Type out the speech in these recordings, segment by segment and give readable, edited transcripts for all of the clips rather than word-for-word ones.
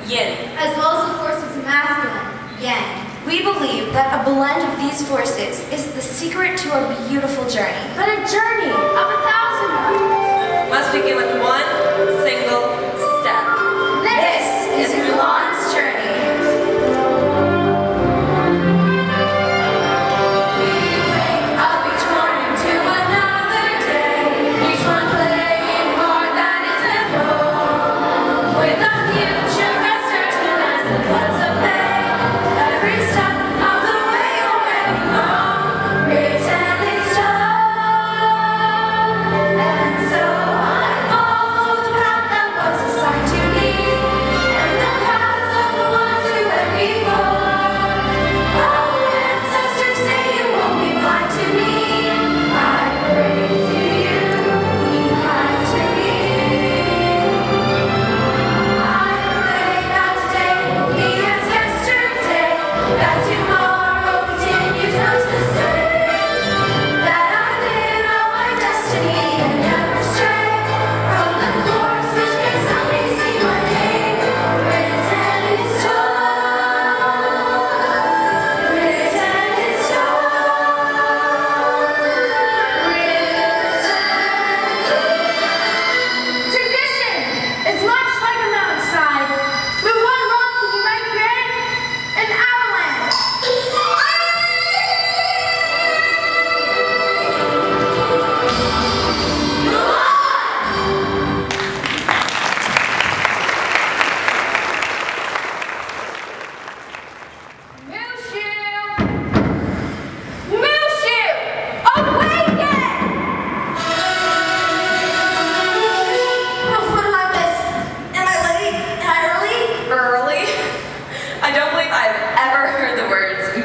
yin, as well as the forces masculine, yang. We believe that a blend of these forces is the secret to a beautiful journey. But a journey of 1,000 miles must begin with one single step. This is Mulan's journey.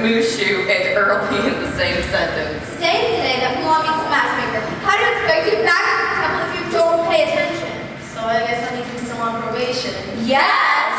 Mushu and early in the same sentence. Stating today that Mulan means matchmaker. How do you expect you back to the temple if you don't pay attention? So I guess that means I'm still on probation. Yes!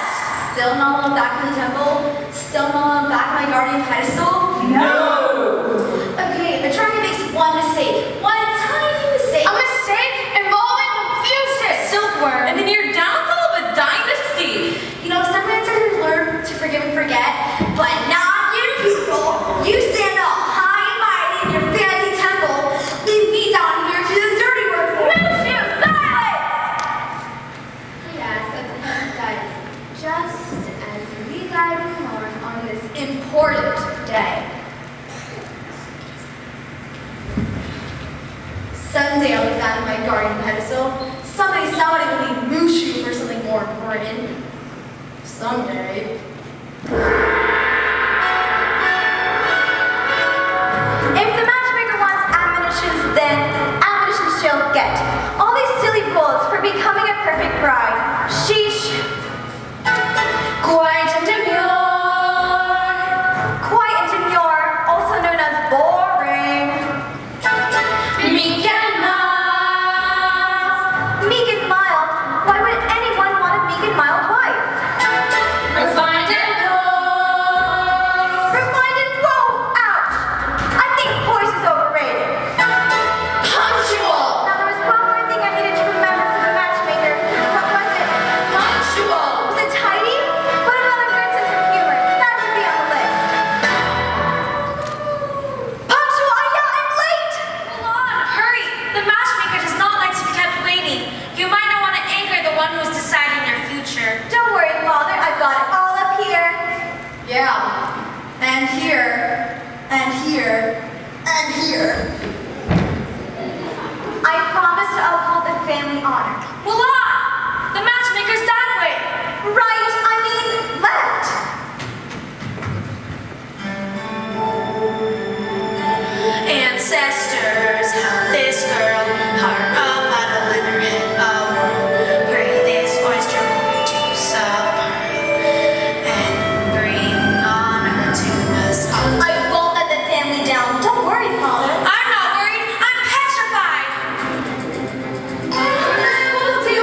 Still not allowed back in the temple? Still not allowed back on my guardian pedestal? No! Okay, attorney makes one mistake. One tiny mistake. A mistake involving Confucius! Silkworm. And then you're downfall of a dynasty. You know, some answers learn to forgive and forget, but not you people. You stand up high and mighty in your fancy temple. Leave me down here to do the dirty work for you. Mushu, silence! Yes, that's the heaven's guidance. Just as we guide Mulan on this important day. Someday I'll be back on my guardian pedestal. Somebody will leave Mushu for something more important. Someday. If the matchmaker wants admonitions, then admonitions she'll get. All these silly rules for becoming a perfect bride. Sheesh. Quiet and demure. Quiet and demure, also known as boring. Meek and mild. Meek and mild? Why would anyone want a meek and mild wife? Refined and low. Refined and low? Ouch! I think poise is overrated. Punctual! Now there was one more thing I needed to remember for the matchmaker. What was it? Punctual! Was it tidy? What about a good sense of humor? That should be on the list. Punctual! Yeah, I'm late! Mulan, hurry! The matchmaker does not like to be kept waiting. You might not want to anger the one who's deciding your future. Don't worry, Father. I've got it all up here. Yeah. And here. And here. And here. I promise to uphold the family honor. Mulan! The matchmaker's that way! Right, I mean left. Ancestors, help this girl. Heart of battle in her head of wool. Pray this oyster will to supper. And bring honor to us all. I won't let the family down. Don't worry, Father. I'm not worried. I'm petrified. We'll do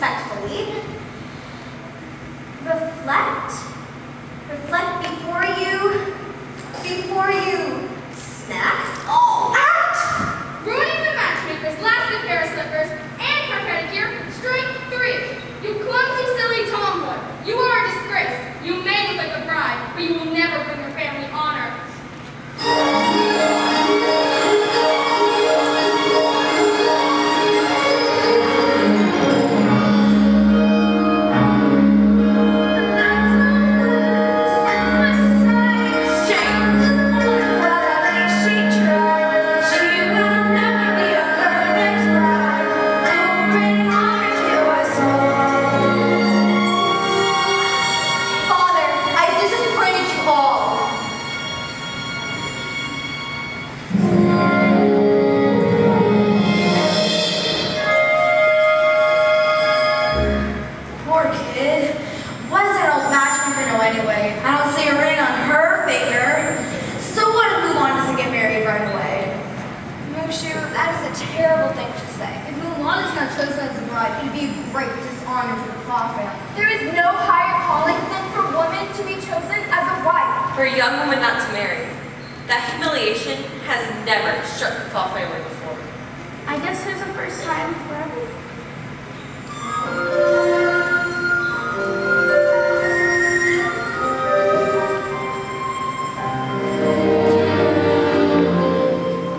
respectfully. Reflect. Reflect before you snack. Oh, act! Ruining the matchmaker's last good pair of slippers and her pedicure. Strike 3. You clumsy, silly tomboy. You are a disgrace. You may look like a bride, but you will never bring your family honor. Father, I disappointed you all. Poor kid. What does an old matchmaker know anyway? I don't see a ring on her finger. So what if Mulan doesn't get married right away? Mushu, that is a terrible thing to say. If Mulan is not chosen as a bride, it'd be a great dishonor to the Fa family. There is no higher calling than for women to be chosen as a wife. For a young woman not to marry. That humiliation has never struck the Fall family before. I guess there's a first time for everything.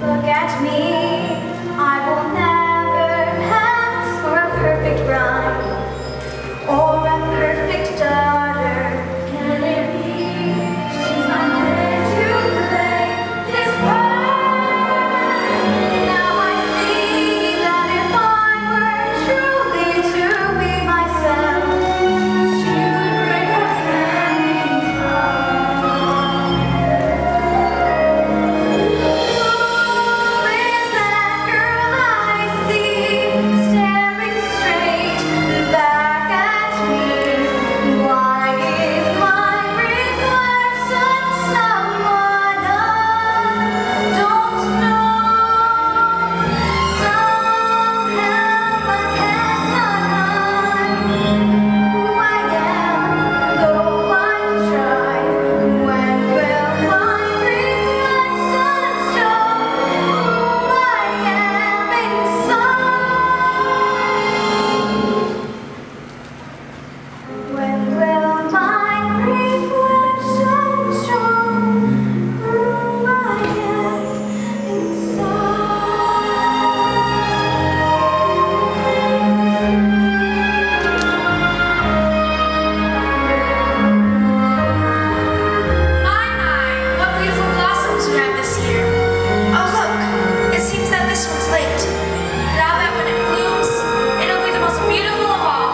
Look at me. I will never ask for a perfect bride or a perfect daughter. Can it be? She's not there to play this part. Now I see that if I were truly to be myself, she would break her family's heart. Who is that girl I see staring straight back at me? Why is my reflection someone I don't know? Somehow I cannot hide who I am, though I've tried. When will my reflection show who I am inside? When will my reflection show who I am inside? My, what beautiful blossoms you have this year. Oh, look, it seems that this one's late. But I'll bet when it blooms, it'll be the most beautiful of all.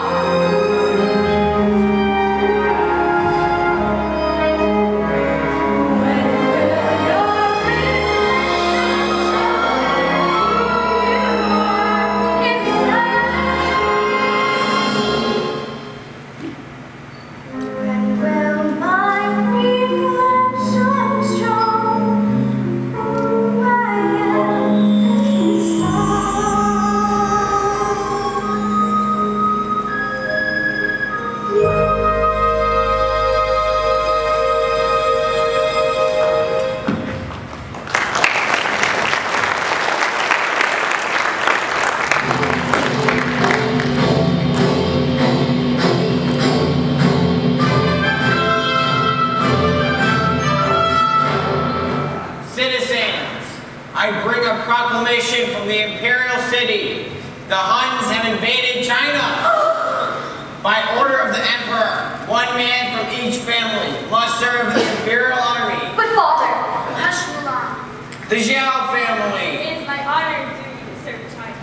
When will my reflection show who I am Citizens, I bring a proclamation from the imperial city. The Huns have invaded China. By order of the emperor, one man from each family must serve the imperial army. But father, Hush, Mulan. The Zhao family, It is my honor and duty to serve China.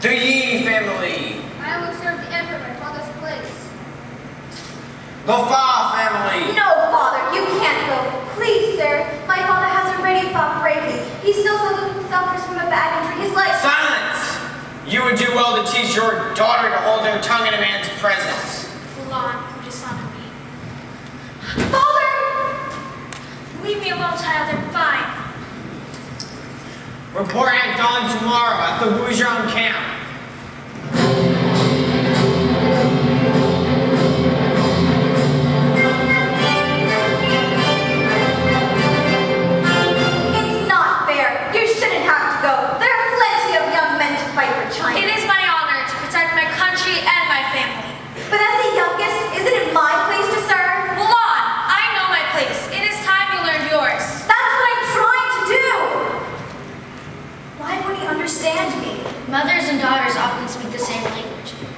the Yi family, I will serve the emperor my father's place. the Fa family, no, father, you can't go. Please, sir, my father has already fought bravely. He still suffers from a bad injury. His life. Silence! You would do well to teach your daughter to hold her tongue in a man's presence. Mulan, who dishonor me. Father! Leave me alone, child, I'm fine. Report at dawn tomorrow at the Wuzhong camp.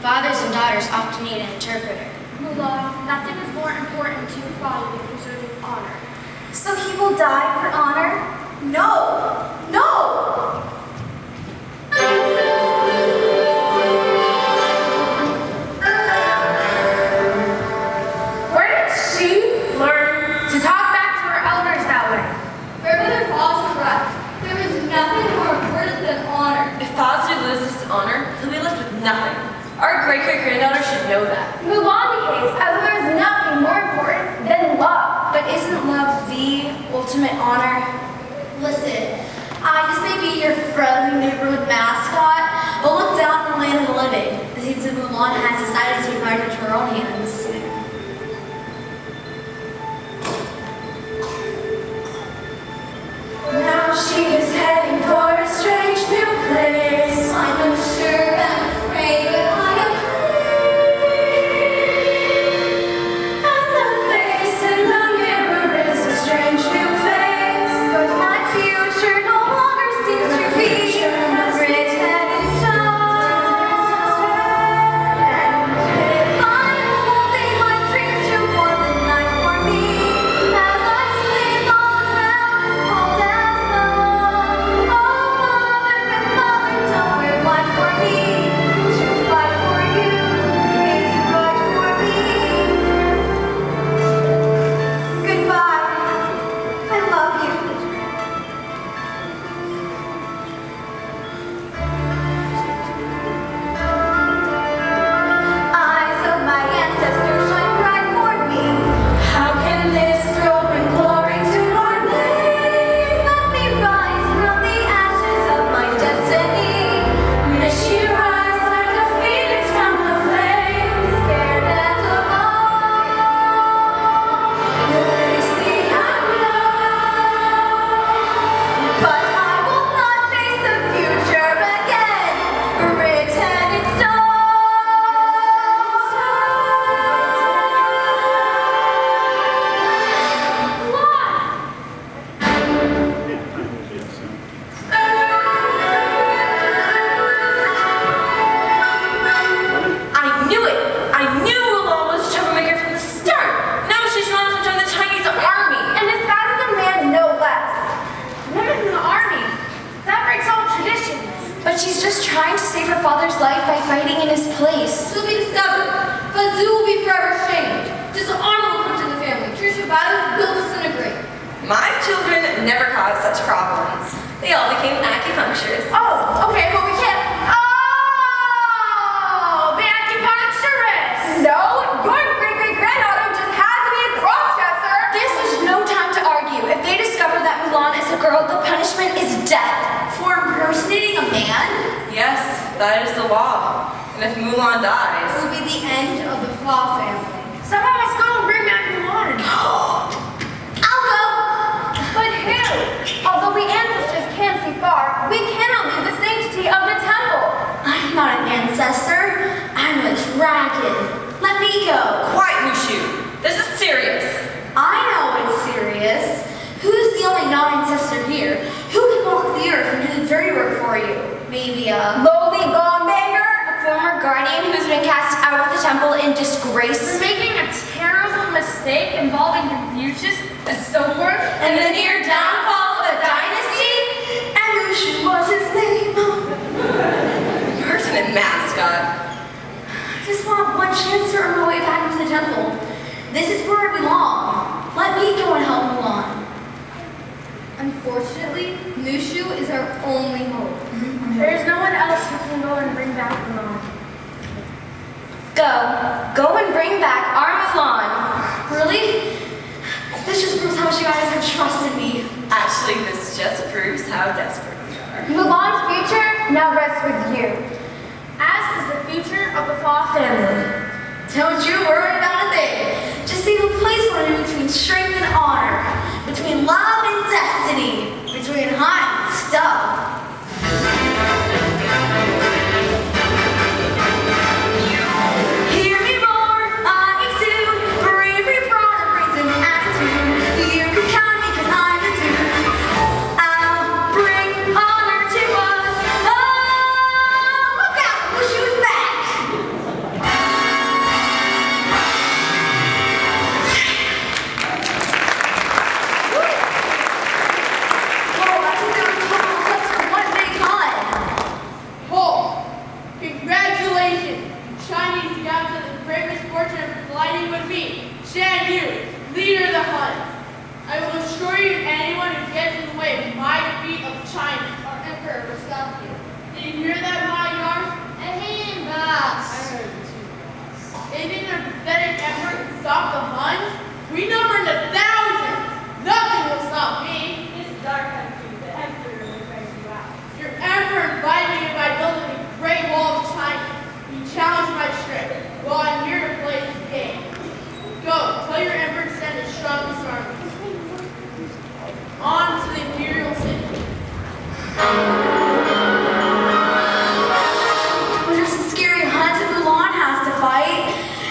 Fathers and daughters often need an interpreter. Mulan, nothing is more important to your father than preserving honor. So he will die for honor? No! No! Where did she learn to talk back to her elders that way? Grandmother Paul's correct. There is nothing more important than honor. If Fozzie loses his honor, he'll be left with nothing. Our great-great-granddaughter should know that. Mulan behaves as if there is nothing more important than love. But isn't love the ultimate honor? Listen, I just may be your friendly neighborhood mascot, but look down on the land of the living. It seems that Mulan has decided to divide it to her own hands. Now she is heading for a strange new place. I'm unsure and afraid, but I am free. And the face in the mirror is a strange new face. But my future no longer seems to be written in stone. And if I'm holding my dreams to warm the night for me, as I sleep on the ground as cold as bone. Oh, mother, don't wear white for me. To fight for you is right for me. Goodbye. I love you. Eyes of my ancestors shine bright for me. How can this thrill bring glory to our name? Let me rise from the ashes of my destiny. May she rise like a phoenix from the flames, scared and alone. You'll face the unknown, but I will not face the future again, written in stone. I knew it! I knew Mulan was a troublemaker from the start! Now she's trying to join the Chinese army! And this guy is a man no less. Women in the army. That breaks all traditions. But she's just trying to save her father's life by fighting in his place. She'll be discovered. Fuzzu will be forever shamed. Dishonor will come to the family. Traditional values will disintegrate. My children never caused such problems. They all became acupuncturists. Oh, okay, but we can't. Oh, the acupuncturist. No, your great-great-granddaughter just had to be a cross-dresser. This is no time to argue. If they discover that Mulan is a girl, the punishment is death. For impersonating a man? Yes, that is the law. And if Mulan It dies, will be the end of the Fa family. Someone must go and bring back Mulan. I'll go! But who? Although we ancestors can't see far, we cannot leave the sanctity of the temple. I'm not an ancestor. I'm a dragon. Let me go. quiet, Mushu. This is serious. I know it's serious. Who's the only non-ancestor here? Who can walk the earth and do the dirty work for you? Maybe a Lowly gongbanger? a former guardian who's been cast out of the temple in disgrace. We're making a terrible mistake involving Confucius, a sword, And the near downfall of a dynasty? And Mushu was his name. Pertinent mascot. I just want one chance to earn my way back into the temple. This is where I belong. Let me go and help Mulan. Unfortunately, Mushu is our only hope. There is no one else who can go and bring back Mulan. Go and bring back our Mulan. Really? This just proves how much you guys have trusted me. Actually, this just proves how desperate we are. Mulan's future now rests with you, as is the future of the Fa family. Don't you worry about a thing. Just see the place we're in between strength and honor, between love and destiny, between hot and stuff. Hear me roar, I exude bravery, brawn, and brazen attitude. You can count me 'cause I'm the dude. I'll bring honor to us. Oh, look out, Mushu's back. Chinese scouts had the great misfortune of colliding with me, Shan Yu, leader of the Huns. I will assure you anyone who gets in the way of my defeat of China, our emperor, will stop you. Did you hear that, Ma Yar? I heard it too. They think their pathetic emperor can stop the Huns? We number in the thousands. Nothing will stop me. This dark country, the emperor will break you out. Your emperor invited me by building the Great Wall of China. He challenged my strength. Well, I'm here to play his game. Go, tell your emperor to send his strongest army. On to the imperial city. Those are some scary Huns that Mulan has to fight.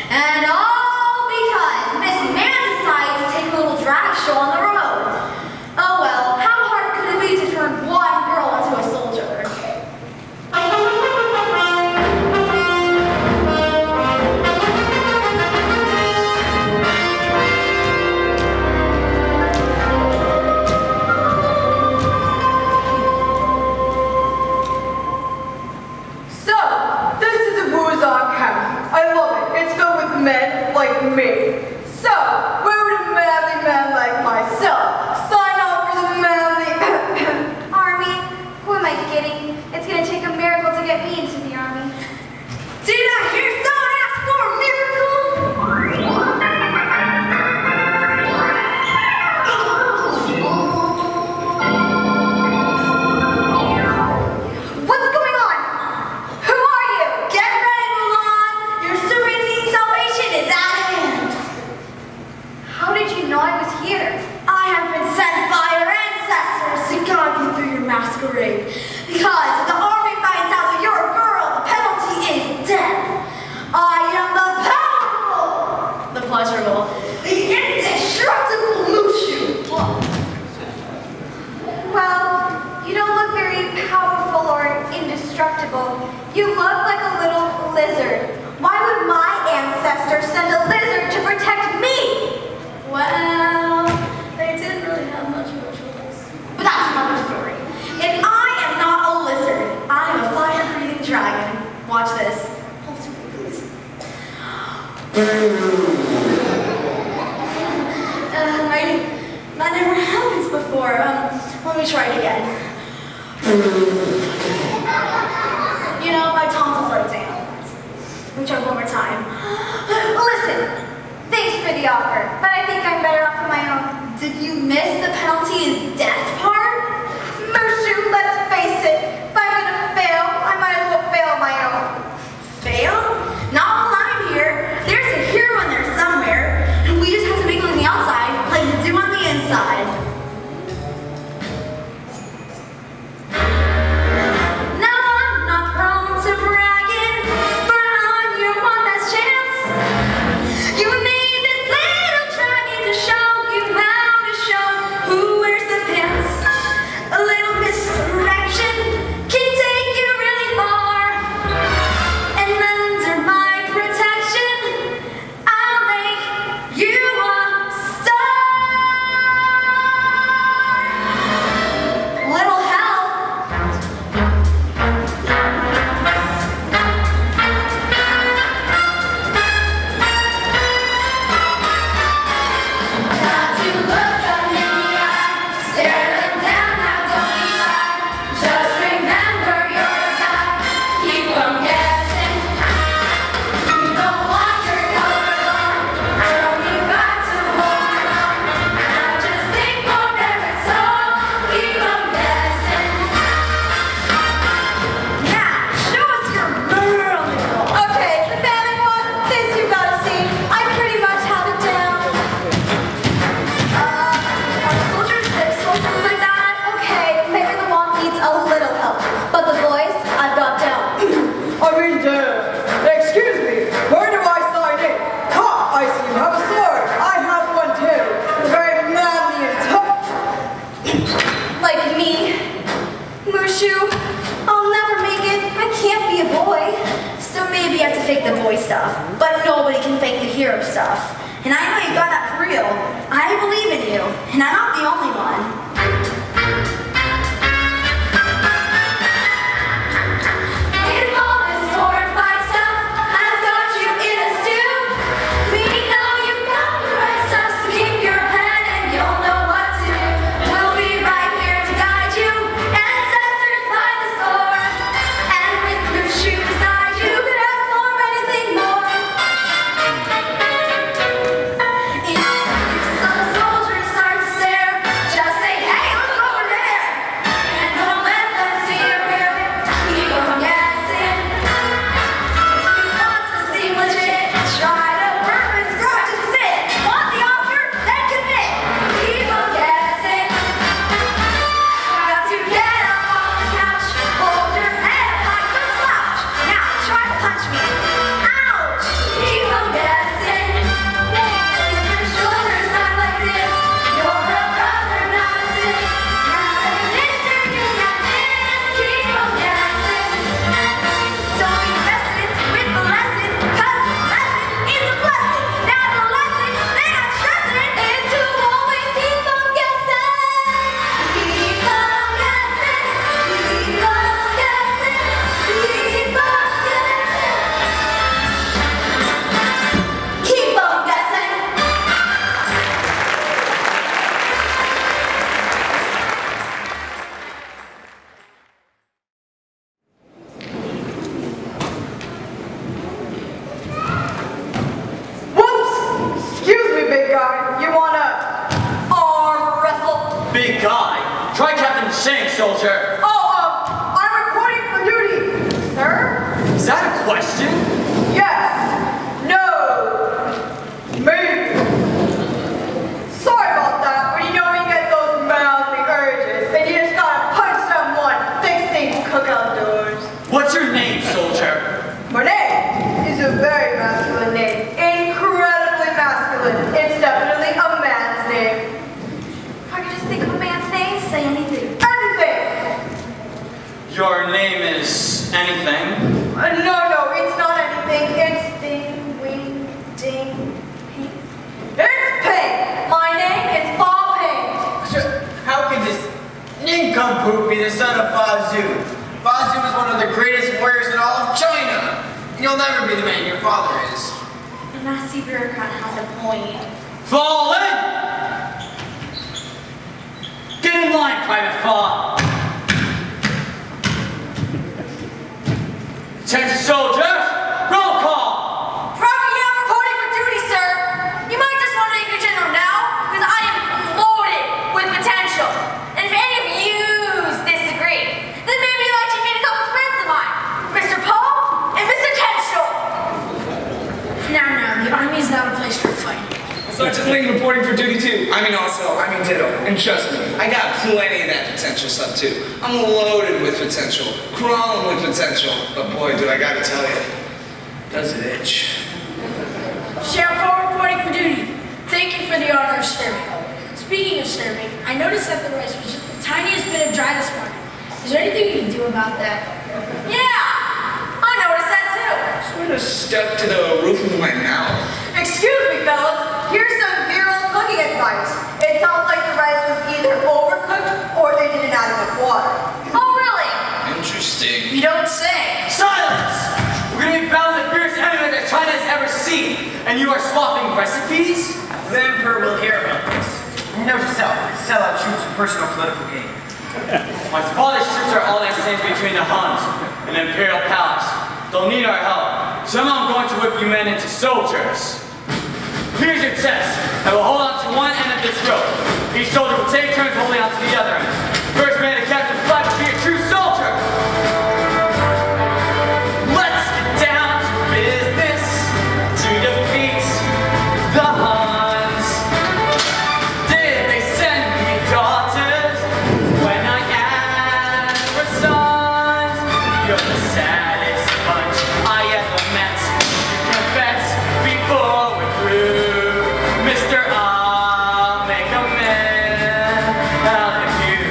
And all because Miss Man decided to take a little drag show on the road. Oh well, how hard could it be to turn one girl into a soldier? So, this is a Wuzong camp. I love it. It's filled with men like me. So, where would a manly man like myself sign up for the manly Army? Who am I kidding? It's gonna take a miracle to get me into the army. Did I hear someone ask for a miracle? What's going on? Who are you? Get ready, Mulan. Your serene salvation is at hand. How did you know I was here? I have been sent by your ancestors to guide you through your masquerade. Because if the army finds out that you're a girl, the penalty is death. I am the powerful, the pleasurable, the indestructible Mushu. Well, you don't look very powerful or indestructible. You look like a little lizard. Why would my ancestors send a lizard to protect me? Well, they didn't really have much of a choice. But that's another story. And I am not a lizard. I am a fire-breathing dragon. Watch this. Hold it to me, please. That never happens before. Let me try it again. You know, my tonsils are down. Let me try one more time. Listen, thanks for the offer, but I think I'm better off on my own. Did you miss the penalty is death part? Mushu, let's face it. If I'm gonna fail, I might as well fail on my own. Fail? Not while I'm here. There's a hero in there somewhere, and we just have to make it on the outside like we do on the inside. Now I'm not prone to bragging, but I'm your one last chance. You need this little dragon to show you how to show who wears the pants. A little misdirection can take you really far. And under my protection, I'll make you a star. Little help. Got to look them in the eye, stare them down, now don't be shy. Just remember you're a guy, keep them guessing. You don't want your color on, girl, you got to hold on. Now just think forever, so keep them guessing. Now, show us your miracle. Okay, the manly one, this you gotta see. I pretty much have it down. Are soldiers this or something like that? Okay, maybe the one needs a little help, but the boys, I've got down. I mean, excuse me, where do I sign in? Ha, I see you have a sword. I have one too. Very manly and tough. Like me. Mushu, I'll never make it. I can't be a boy. So maybe I have to fake the boy stuff. But nobody can fake the hero stuff. And I know you got that for real. I believe in you. And I'm not the only one. If all this sword fight stuff has got saying, soldier? I'm reporting for duty, sir. Is that a question? Yes. No. Maybe. Sorry about that, but you know when you get those mouthy urges, and you just gotta punch someone, fix things, cook outdoors. What's your name, soldier? My name is a very masculine name. Incredibly masculine. It's definitely a man's name. If I could just think of a man's name, say anything. Anything. Your name is anything? No, it's not anything. It's ding, wing, ding, ping. It's Ping. My name is Fa Ping. How could this nincompoop be the son of Fa Zhu? Fa Zhu was one of the greatest warriors in all of China. And you'll never be the man your father is. The nasty bureaucrat has a point. Fall in! Get in line, Private Fa. Attention soldiers, roll call! Private Yam reporting for duty, sir. You might just want to make your general now, because I am loaded with potential. And if any of yous disagree, then maybe you'd like to meet a couple friends of mine, Mr. Paul and Mr. Tensional. Now, the army's not a place for fighting. Sergeant Ling reporting for duty too. I mean ditto. And trust me, I got plenty of that potential stuff too. I'm loaded with potential, crawling with potential. But boy, do I gotta tell you, does it itch. Sheriff Paul reporting for duty. Thank you for the honor of serving. Speaking of serving, I noticed that the rice was just the tiniest bit of dry this morning. Is there anything you can do about that? Yeah, I noticed that too. Sort of stuck to the roof of my mouth. Excuse me, fellas. Here's some virile cooking advice. It sounds like the rice was either overcooked or they did it out of water. Oh, really? Interesting. You don't say. Silence! We're gonna be bound the fierce enemy that China has ever seen, and you are swapping recipes? The Emperor will hear about this. Note to self, sell out troops for personal political gain. My father's troops are all that stands between the Huns and the Imperial Palace. They'll need our help. Somehow I'm going to whip you men into soldiers. Here's your test. I will hold on to one end of this rope. Each soldier will take turns holding on to the other end. First man to capture the flag will be a true soldier. Let's get down to business to defeat the Huns. Did they send me daughters when I asked for sons? You're the saddest bunch I ever met. Confess before we're through. Mr. I'll make a man out of you.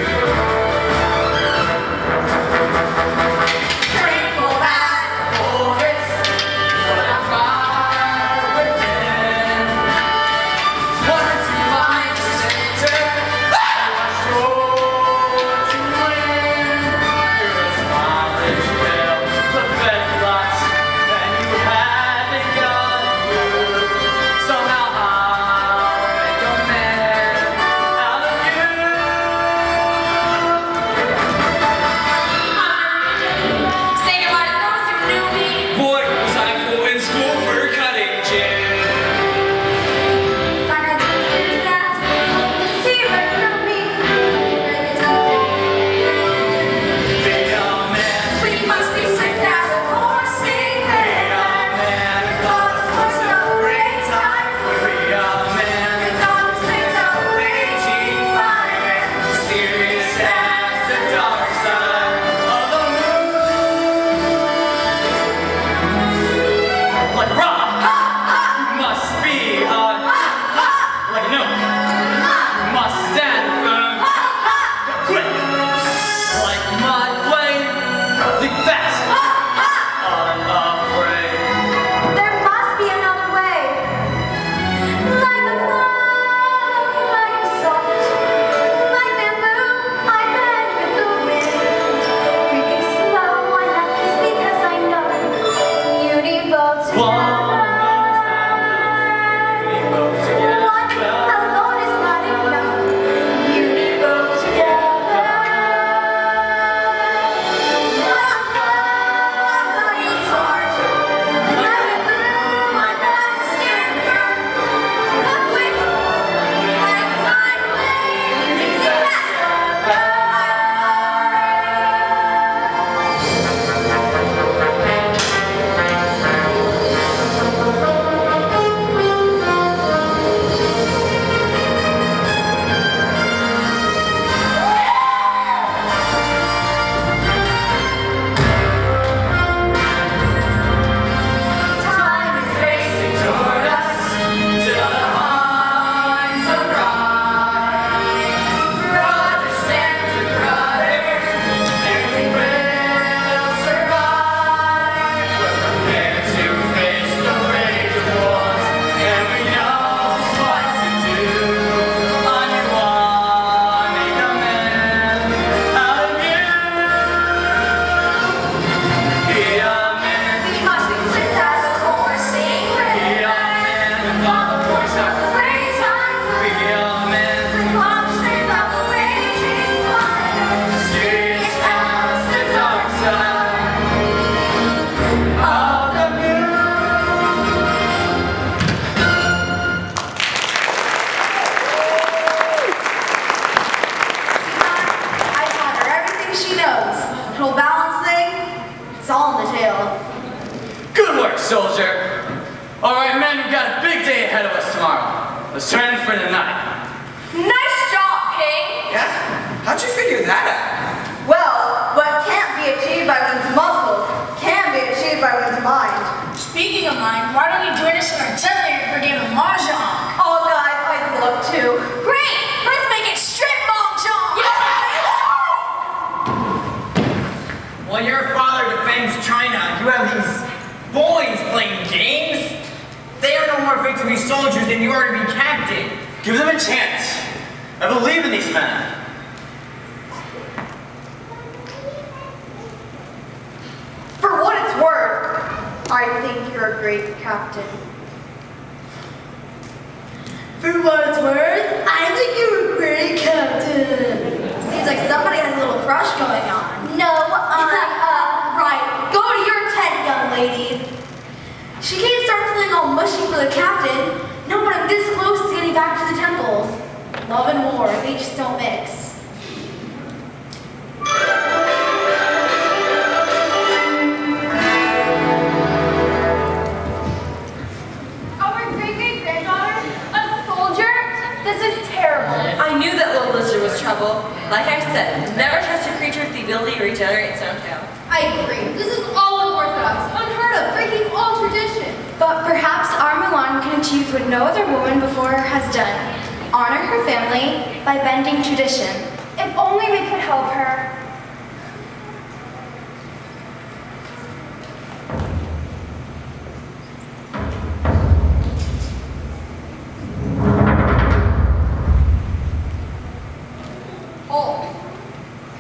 soldier. All right, men, we've got a big day ahead of us tomorrow. Let's turn in for the night. Nice job, King. Yeah? How'd you figure that out? Well, what can't be achieved by one's muscle can be achieved by one's mind. Speaking of mine, why don't you join us in our tent for a game of mahjong? Oh, guys, I'd love to. Great. Let's make it strip mahjong. While your father defends China, you have these boys playing games? They are no more fit to be soldiers than you are to be captain. Give them a chance. I believe in these men. For what it's worth, I think you're a great captain. For what it's worth, I think you're a great captain. Seems like somebody has a little crush going on. No, right. Go to your tent, young lady. She can't start feeling all mushy for the captain. No one I'm this close to getting back to the temple. Love and war, they just don't mix. Our great-great-granddaughter? A soldier? This is terrible. I knew that little lizard was trouble. Like I said, never trust a creature with the ability to regenerate its own tail. I agree. This is all unorthodox, unheard of, breaking all tradition. But perhaps our Mulan can achieve what no other woman before her has done. Honor her family by bending tradition. If only we could help her. Oh,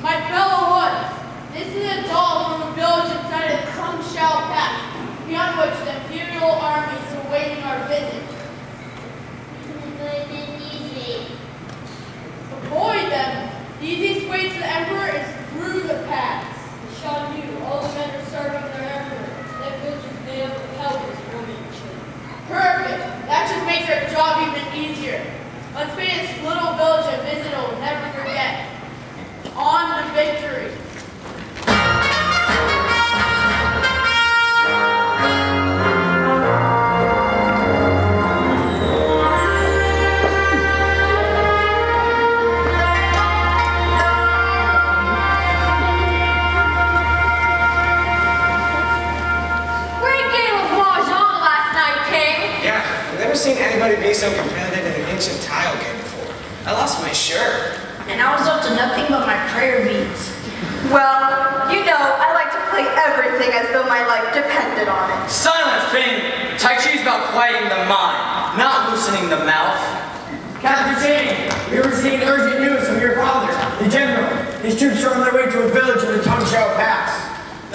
my fellow ones, this is a doll from a village inside of Kung Shao Pass, beyond which the Imperial Army is awaiting our visit. Avoid them. The easiest way to the Emperor is through the pass. Sean Yu, all the men are serving their emperor. That village is made up of helpers, women, and children. Perfect. That just makes our job even easier. Let's pay this little village a visit we'll never forget. On to victory. Great game of mahjong last night, King. Yeah, I've never seen anybody be so competitive in an ancient tile game before. I lost my shirt. And I was up to nothing but my prayer beads. Well, you know, I like to play everything as though my life depended on it. Silence, Ping! Tai Chi is about quieting the mind, not loosening the mouth. Captain Jane, we received urgent news from your father, the general. His troops are on their way to a village in the Tongshao Pass.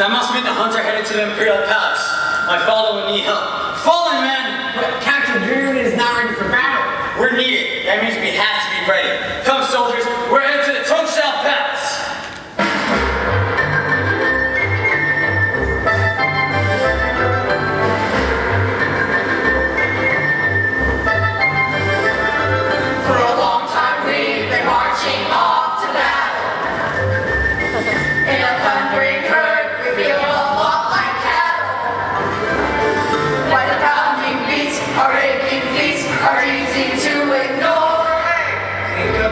That must mean the Huns are headed to the Imperial Palace. My father will need help. Fallen men! But Captain, your unit is not ready for battle. We're needed. That means we have to be ready. Come, soldiers. We're headed to the Tongshao Pass. For a long time we've been marching off to battle. In a thundering herd, we feel a lot like cattle. Why the pounding beats, our aching feet are easy to ignore. Think of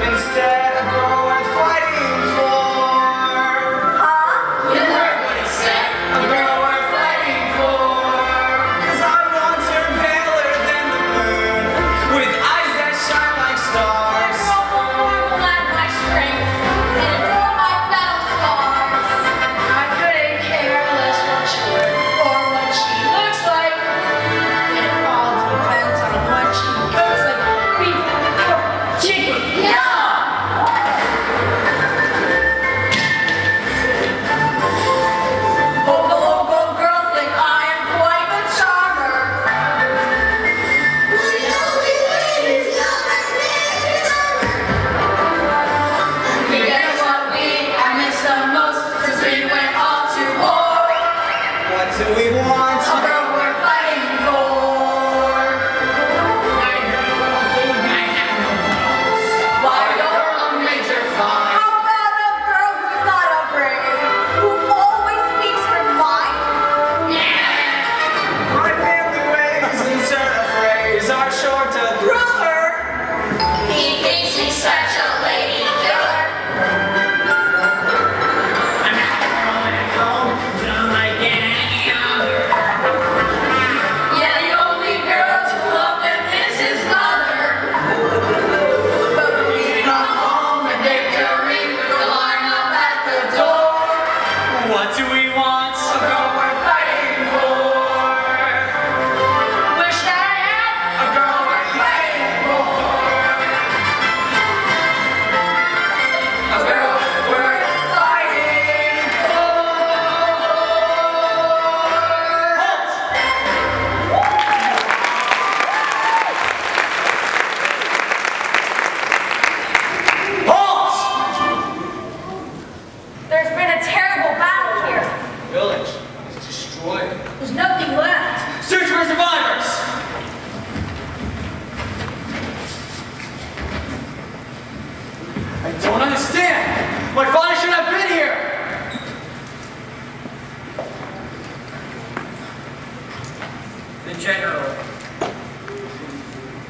general.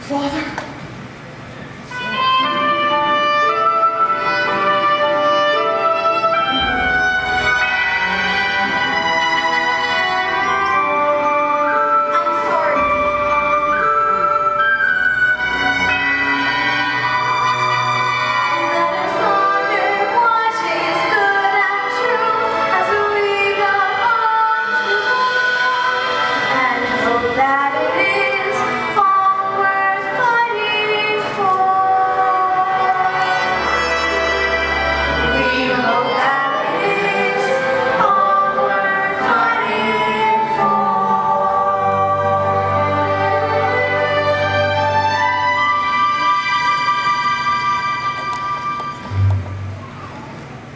Father?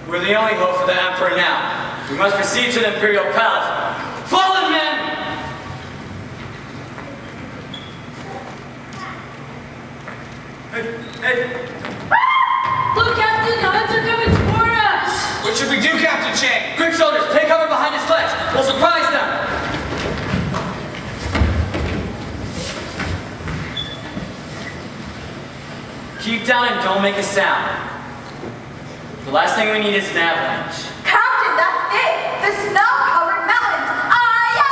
We're the only hope for the Emperor now. We must proceed to the Imperial Palace. Fallen men! Hey. Look, Captain, the Huns are coming toward us! What should we do, Captain Chang? Quick, soldiers, take cover behind his sledge. We'll surprise them. Keep down and don't make a sound. The last thing we need is an avalanche. Captain, that's it! The snow-covered mountains! Ah-ya!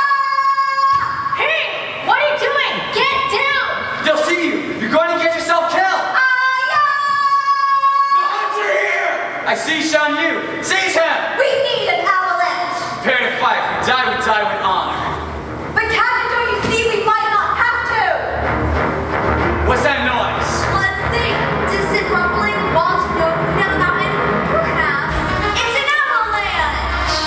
Hey, what are you doing? Get down! They'll see you. You're going to get yourself killed. Ah-ya! The Huns are here! I see Shan Yu. Seize him. We need an avalanche! Prepare to fight. If we die with honor. But Captain, don't you see we might not have to? What's that noise? Let's think. Distant rumbling, while snow moving down the mountain? Perhaps it's an avalanche!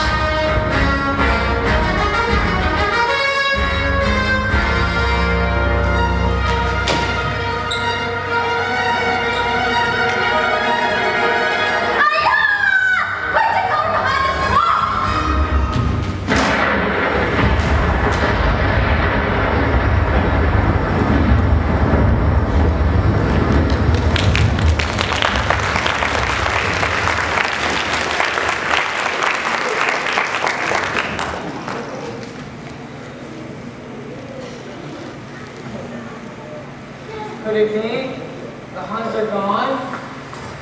Hi-ya! Quick to cover behind this rock! Could it be? The Huns are gone?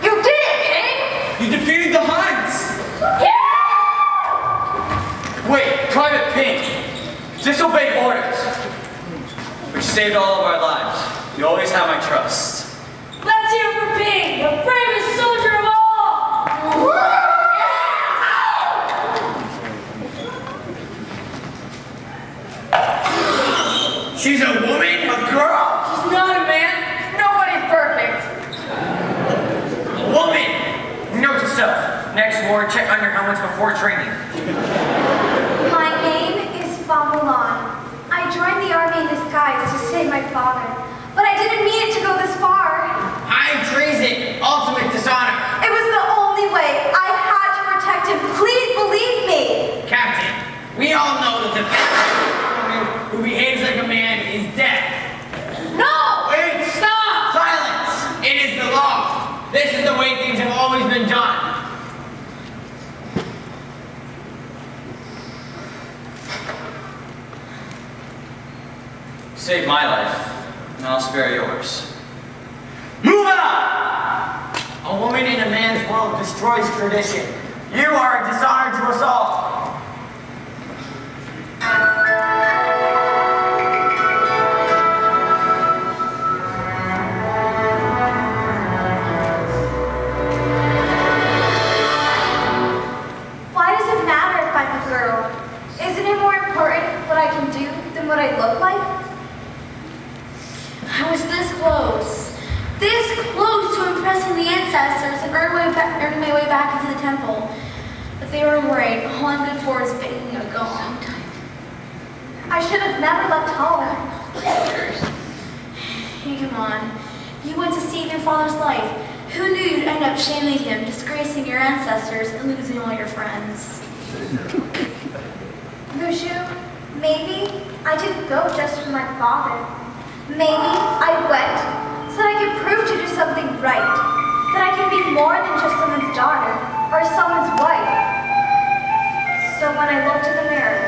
You did it, King! You defeated the Huns! Wait, Private Pink. Disobeyed orders. Which saved all of our lives. You always have my trust. Let's hear for Ping, the bravest soldier of all! She's a woman? A girl? He's not a man. Nobody's perfect. A woman! Note to self. Next war, check undergarments before training. My name is Mulan. I joined the army in disguise to save my father, but I didn't mean it to go this far. High treason! Ultimate dishonor! It was the only way. I had to protect him. Please believe me. Captain, we all know that the woman who behaves like a man is dead. No! Wait! Stop! Silence! It is the law. This is the way things have always been done. Save my life, and I'll spare yours. Move out! A woman in a man's world destroys tradition. You are a dishonor to us all. Why does it matter if I'm a girl? Isn't it more important what I can do than what I look like? I was this close to impressing the ancestors and earning my way back into the temple. But they were right. All I'm good for is begging a gong. I should have never left home. Hey, come on. You went to save your father's life. Who knew you'd end up shaming him, disgracing your ancestors, and losing all your friends? Mushu, maybe I didn't go just for my father. Maybe I went so that I could prove to do something right. That I can be more than just someone's daughter or someone's wife. So when I looked in the mirror,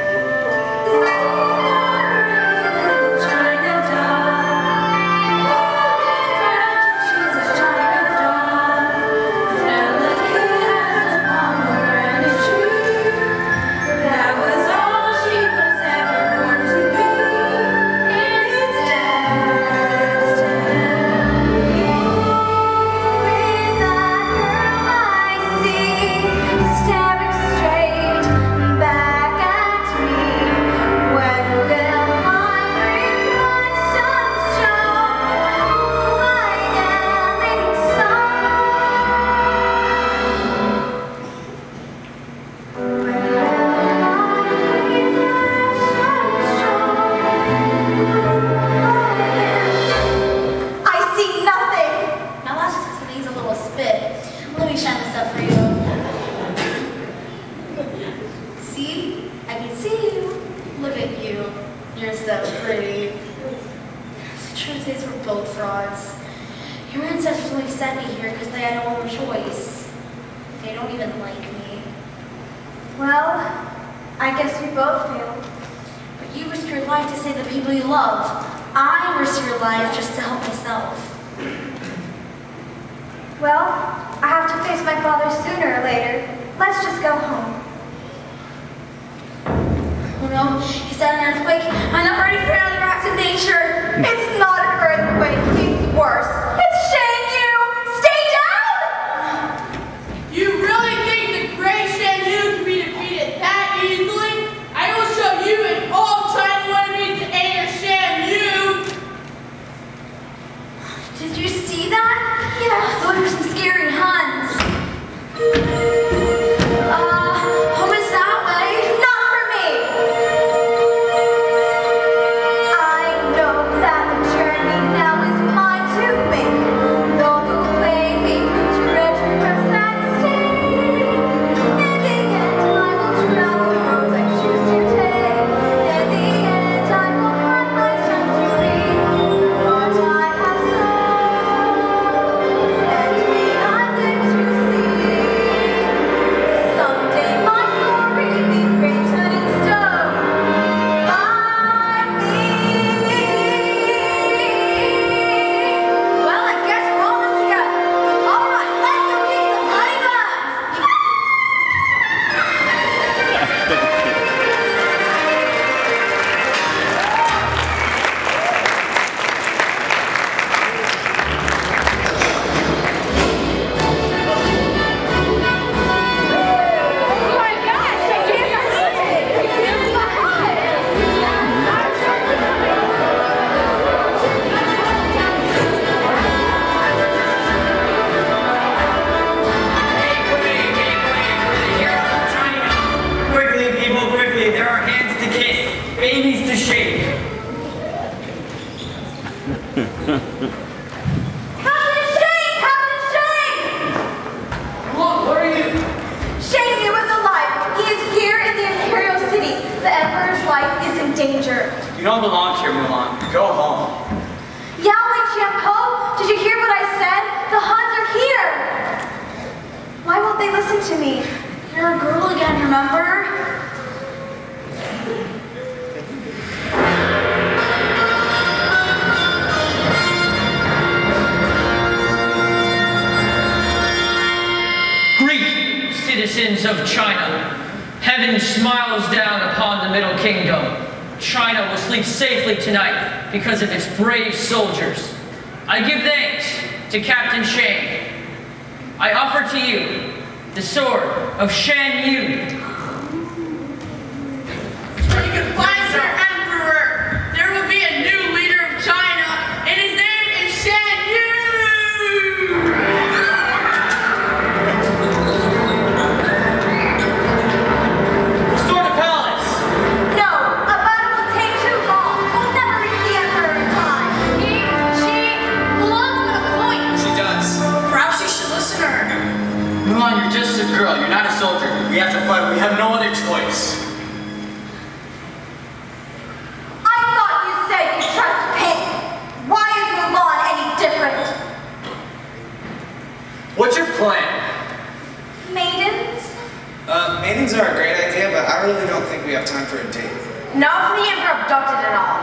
kids were both frauds. Your ancestors only sent me here because they had no other choice. They don't even like me. Well, I guess we both failed. But you risk your life to save the people you love. I risk your life just to help myself. Well, I have to face my father sooner or later. Let's just go home. Oh no, he's had an earthquake. I'm not ready for another act of nature. It's not an earthquake, it's worse. It's Shan Yu! Stay down! You really think the great Shan Yu can be defeated that easily? I will show you and all China what it means to aid Shan Yu. Did you see that? Yeah, those are some scary Huns. Home is that way. Not for me! I know that the journey now is mine to make. Though the way we prove to return and stay. In the end, I will travel the roads I choose to take. In the end, I will find my chance to reap what I have sown. And me I live to see. Someday my story be written in stone by me. Well, I guess we're all this together. All right, let's go kick some bloody buns. Quickly, people, quickly. There are hands to kiss, babies to shake. Captain Shane! Captain Shane! Look, what are you? Shane Yu is alive. He is here in the Imperial City. The Emperor's life is in danger. You don't belong here, Mulan. Go home. Yao Ling Chiang-Po, did you hear what I said? The Huns are here! Why won't they listen to me? You're a girl again, remember? Greet, citizens of China. Heaven smiles down upon the Middle Kingdom. China will sleep safely tonight because of its brave soldiers. I give thanks to Captain Shang. I offer to you the sword of Shan Yu. When you find your emperor, there will be a new leader of China, and his name is Shan Yu. Restore the palace. No, a battle will take too long. We'll never reach the Emperor in time. Mulan's got a point. She does. Perhaps you should listen to her. Mulan, you're just a girl. You're not a soldier. We have to fight. We have no other choice. I thought you said you trust Pink. Why is Mulan any different? What's your plan? Maidens? Maidens are a great idea, but I really don't think we have time for a date. Not if the Emperor abducted and all.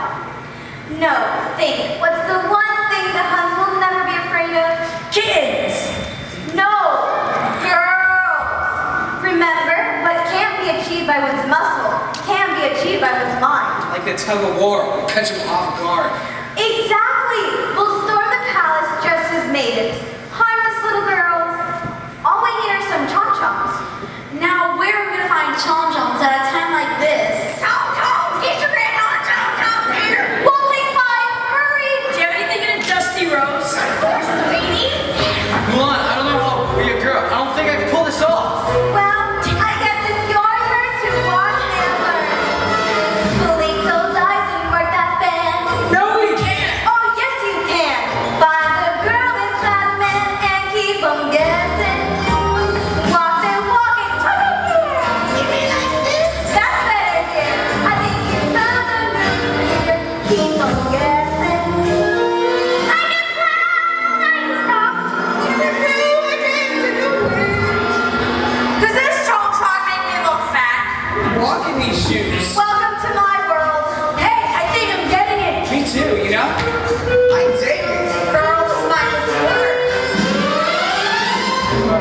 No, think. What's the one thing the Huns will never be afraid of? Kids! No! Girls! Remember, what can't be achieved by one's muscle can be achieved by one's mind. Like the tug of war, we catch them off guard. Exactly! We'll storm the palace dressed as maidens. Harmless little girls. All we need are some chom-choms. Now, where are we gonna find chom-choms at a time like this? Chom-choms! Get your hand on chom-choms here! We'll take 5! Hurry! Do you have anything in a dusty rose? Of course, sweetie! Mulan, I don't know how you're a girl. I don't think I can pull this off. Well, I guess it's your turn to watch and learn. Blink those eyes and work that fan. No, we can't. Oh, yes you can. Find the girl inside the man and keep 'em guessing. Walk them walking. You mean like this? That's better, dear. I think you found a new leader. Keep 'em guessing. Yeah? I did. Girl, this might just work.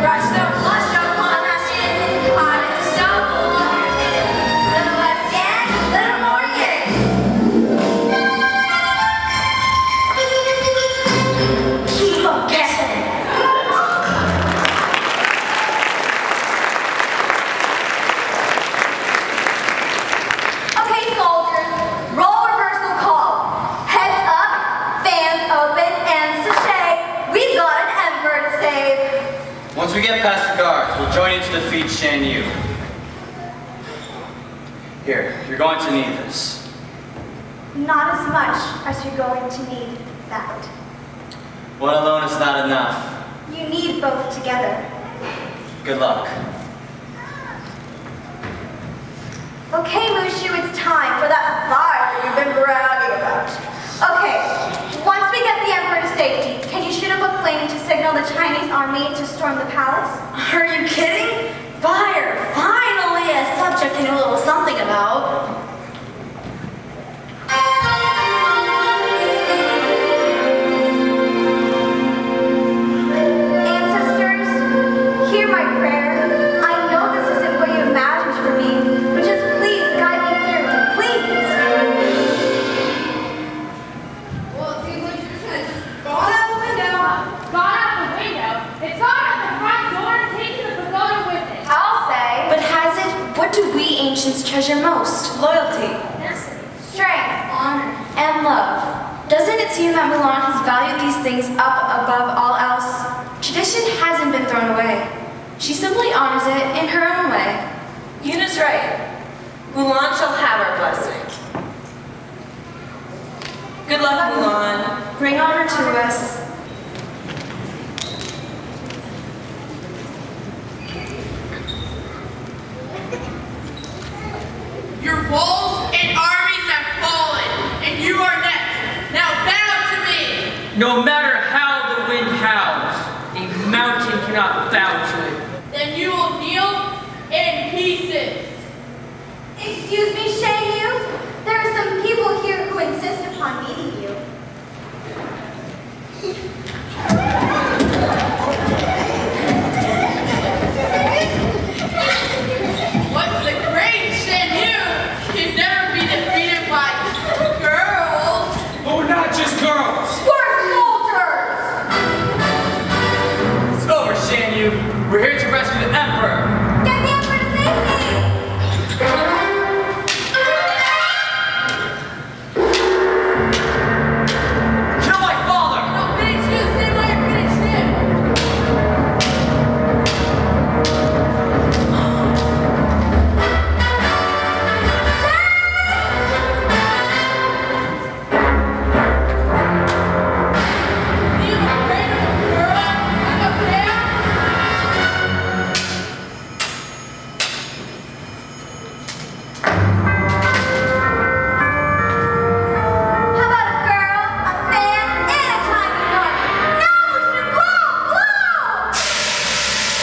Brush the blush up on our skin, honest double on your chin. Little less yang, little more yin. Keep on guessing. Okay, soldiers, roll reversal call. Heads up, fans open, and sachet. We've got an emperor to save. Once we get past the guards, we'll join you to defeat Shan Yu. Here, you're going to need this. Not as much as you're going to need that. One alone is not enough. You need both together. Good luck. Okay, Mushu, it's time for that fire you've been bragging about. Okay, once we get the emperor to safety, can you shoot up a flame to signal the Chinese army to storm the palace? Are you kidding? Fire! Finally a subject you know a little something about. Ancestors, hear my prayer. I know this isn't what you imagined for me, but just please guide me through. Please! Well, it seems like you're trying to just gone out the window. Gone out the window. It's gone out the front door and taken the pagoda with it. I'll say. But has it? What do we ancients treasure most? Loyalty. Strength. Honor. And love. Doesn't it seem that Mulan has valued these things up above all else? Tradition hasn't been thrown away. She simply honors it in her own way. Yuna's right. Mulan shall have our blessing. Good luck, Mulan. Bring honor to us. Your walls and armies have fallen, and you are next. Now bow to me. No matter how the wind howls, a mountain cannot bow to it. Then you will kneel in pieces. Excuse me, Shang Yu? There are some people here who insist upon meeting you. What the great Shan Yu can never be defeated by girls. Oh, not just girls. We're soldiers! It's over, Shan Yu. We're here to rescue the Emperor. Get the emperor to safety! Kill my father! I'll finish you the same way I finished him. You afraid of a girl and a bear? How about a girl, a fan, and a Chinese army? Now we should blow! Blow!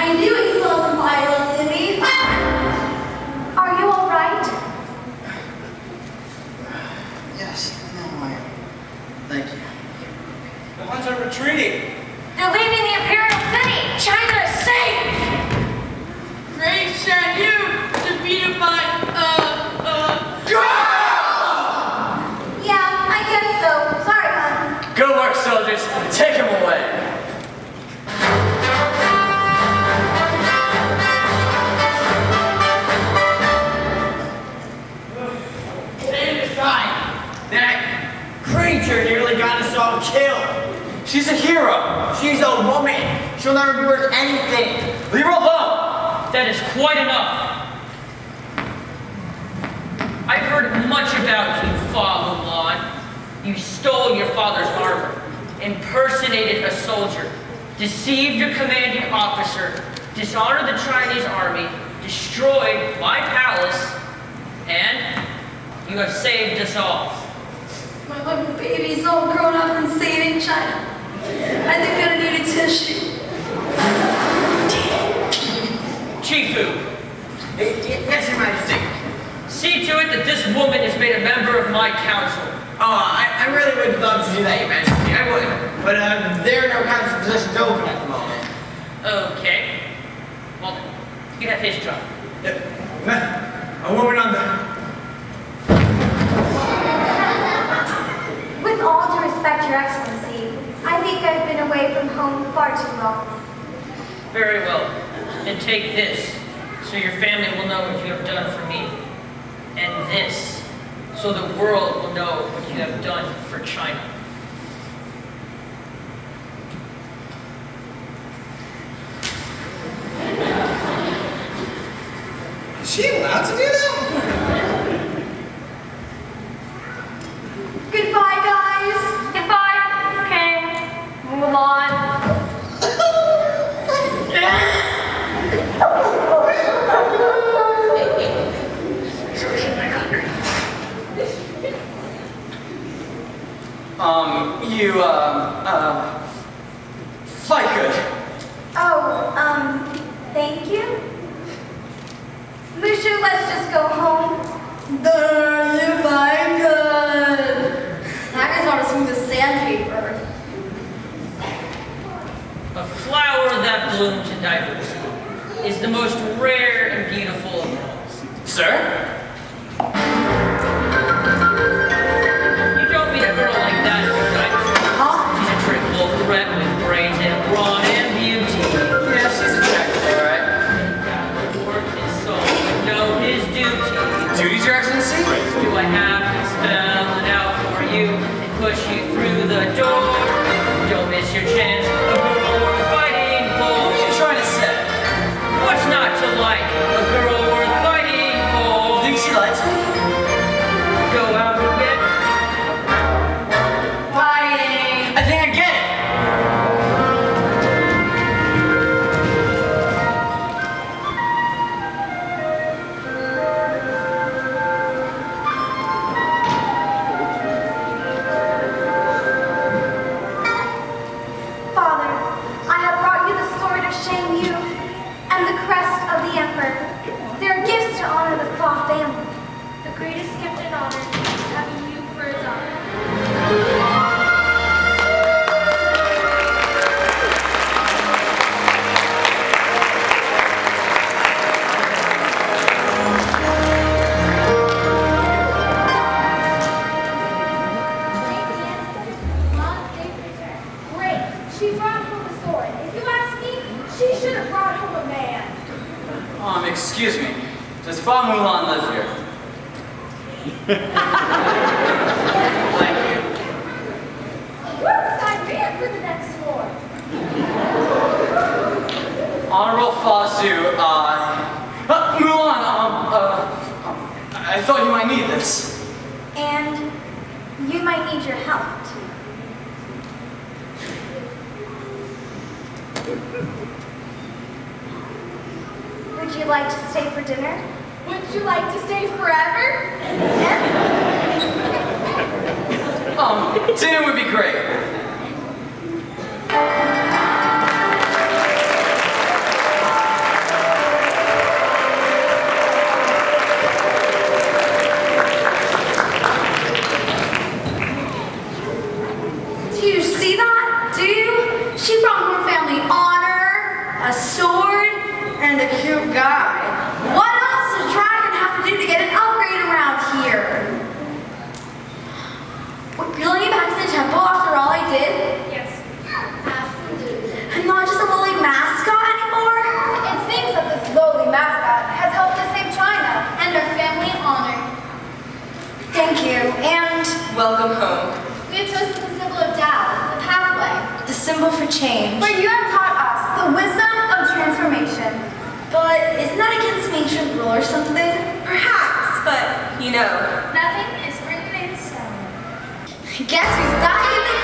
I knew it saw some violence in me. Are you all right? Yes, no, I am. Thank you. The Huns are retreating. They're leaving the Imperial City. China is safe. Great Shan Yu defeated by, Yeah, I guess so. Sorry, hon. Good work, soldiers. Take him away. Stand aside. That creature nearly got us all killed. She's a hero. She's a woman. She'll never be worth anything. Leave her alone. That is quite enough. I've heard much about you, Fa Mulan. You stole your father's armor, impersonated a soldier, deceived your commanding officer, dishonored the Chinese army, destroyed my palace, and you have saved us all. My little baby's all grown up and saving China. I think I'm gonna need a tissue. Chifu, Yes, Your Majesty. see to it that this woman is made a member of my council. Oh, I really would love to do that, Your Majesty. I would. But there are no council positions open at the moment. Okay. Well, you can have his job. A woman on the... With all due respect, Your Excellency, I think I've been away from home far too long. Very well. Then take this, so your family will know what you have done for me. And this, so the world will know what you have done for China. Is she allowed to do that? Goodbye, guys. Goodbye, King. Mulan. Fight good. Oh, thank you. Mushu, let's just go home. You my good. That guy's not as smooth as sandpaper. A flower that blooms in diversity is the most rare and beautiful of all. Sir? You don't meet a girl like that every night. She's a triple threat with brains and brawn and beauty. Yeah, she's attractive, alright. Work his soul and know his duty. Duties, Your Excellency? Do I have to spell it out for you and push you through the door? Don't miss your chance, a girl worth fighting for. What are you trying to say? What's not to like? A girl worth fighting for. Think she likes me? Go out and get Fighting. I think I get it. Father, I have brought you the sword of Shang Yu and the crest of the Emperor. They are gifts to honor the Fa family. The greatest gift and honor is having you for a daughter. Great. She brought home a sword. If you ask me, she should have brought home a man. Excuse me. Does Fa Mulan live here? Thank you. Whoops, I ran for the next war. Honorable Fazu, Mulan, I thought you might need this. And you might need your help, too. Would you like to stay for dinner? Would you like to stay forever? Dinner would be great. Do you see that? Do you? She brought her family honor, a sword, and a cute guy. What else does a dragon have to do to get an upgrade around here? What, you're letting me back to the temple after all I did? Yes, absolutely. I'm not just a lowly mascot anymore? It seems that this lowly mascot has helped us save China and our family honor. Thank you, and welcome home. We have chosen the symbol of Tao, the pathway, The symbol for change. where you have taught us the wisdom of transformation. But isn't that against ancient rule or something? Perhaps, but you know. Nothing is written in stone. Guess who's back in the